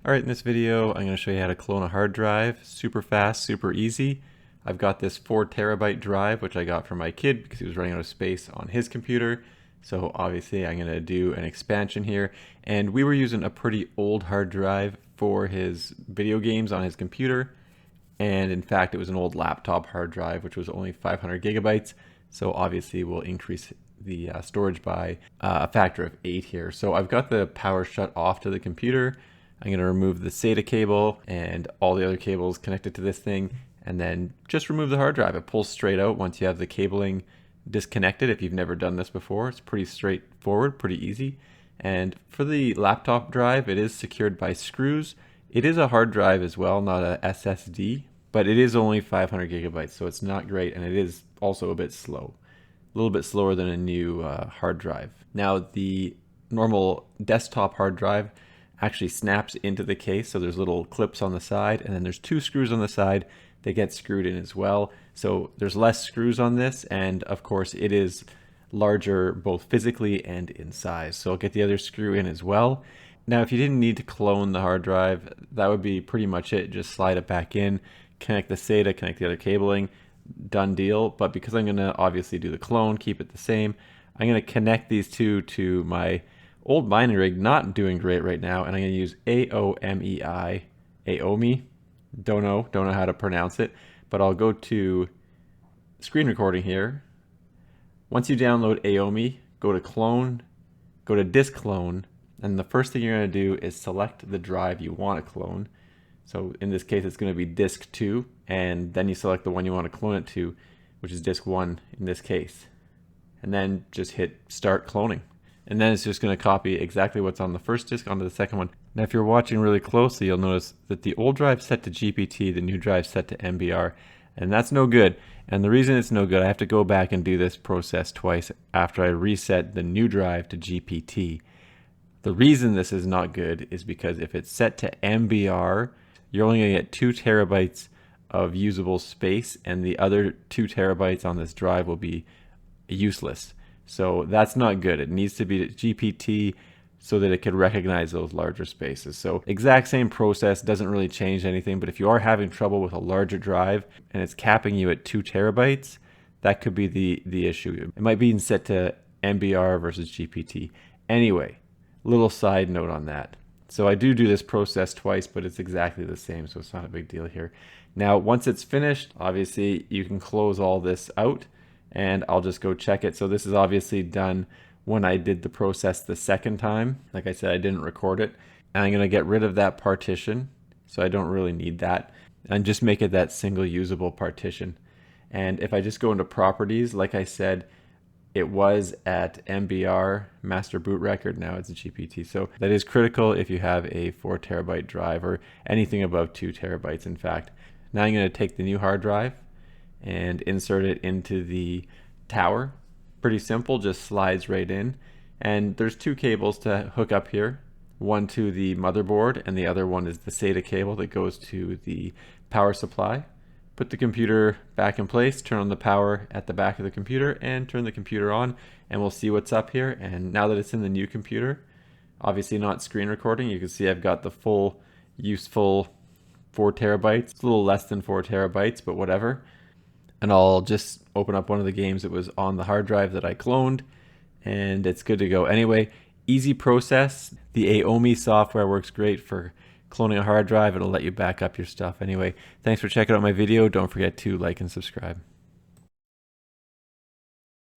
Alright, in this video I'm going to show you how to clone a hard drive. Super fast, super easy. I've got this 4 terabyte drive which I got from my kid because he was running out of space on his computer. So obviously I'm going to do an expansion here. And we were using a pretty old hard drive for his video games on his computer. And in fact it was an old laptop hard drive which was only 500 gigabytes. So obviously we'll increase the storage by a factor of 8 here. So I've got the power shut off to the computer. I'm going to remove the SATA cable and all the other cables connected to this thing, and then just remove the hard drive. It pulls straight out once you have the cabling disconnected. If you've never done this before, it's pretty straightforward, pretty easy. And for the laptop drive, it is secured by screws. It is a hard drive as well, not a SSD, but it is only 500 gigabytes, so it's not great, and it is also a bit slow. A little bit slower than a new hard drive. Now, the normal desktop hard drive actually snaps into the case, so there's little clips on the side, and then there's 2 screws on the side. They get screwed in as well, so there's less screws on this, and of course it is larger both physically and in size, so I'll get the other screw in as well. Now, if you didn't need to clone the hard drive, that would be pretty much it. Just slide it back in, connect the SATA, connect the other cabling, done deal. But because I'm going to obviously do the clone, keep it the same, I'm going to connect these two to my old mining rig, not doing great right now, and I'm going to use AOMEI, AOMI, don't know how to pronounce it, but I'll go to screen recording here. Once you download AOMI, go to clone, go to disk clone, and the first thing you're going to do is select the drive you want to clone. So in this case, it's going to be disk 2, and then you select the one you want to clone it to, which is disk 1 in this case. And then just hit start cloning. And then it's just going to copy exactly what's on the first disk onto the second one. Now, if you're watching really closely, you'll notice that the old drive's set to GPT, the new drive's set to MBR, and that's no good. And the reason it's no good, I have to go back and do this process twice after I reset the new drive to GPT. The reason this is not good is because if it's set to MBR, you're only going to get 2 terabytes of usable space, and the other 2 terabytes on this drive will be useless. So that's not good. It needs to be GPT so that it can recognize those larger spaces. So exact same process, doesn't really change anything, but if you are having trouble with a larger drive and it's capping you at 2 terabytes, that could be the issue. It might be set to MBR versus GPT. Anyway, little side note on that. So I do this process twice, but it's exactly the same, so it's not a big deal here. Now, once it's finished, obviously you can close all this out, and I'll just go check it. So this is obviously done when I did the process the second time. Like I said, I didn't record it. And I'm going to get rid of that partition, so I don't really need that, and just make it that single usable partition. And if I just go into properties, like I said, it was at MBR, master boot record, now it's a GPT. So that is critical if you have a 4 terabyte drive or anything above 2 terabytes, in fact. Now I'm going to take the new hard drive and insert it into the tower. Pretty simple, just slides right in. And there's 2 cables to hook up here. One to the motherboard, and the other one is the SATA cable that goes to the power supply. Put the computer back in place, turn on the power at the back of the computer, and turn the computer on, and we'll see what's up here. And now that it's in the new computer, obviously not screen recording, you can see I've got the full useful 4 terabytes. It's a little less than 4 terabytes, but whatever. And I'll just open up one of the games that was on the hard drive that I cloned, and it's good to go. Anyway, easy process. The AOMI software works great for cloning a hard drive. It'll let you back up your stuff. Anyway, thanks for checking out my video. Don't forget to like and subscribe.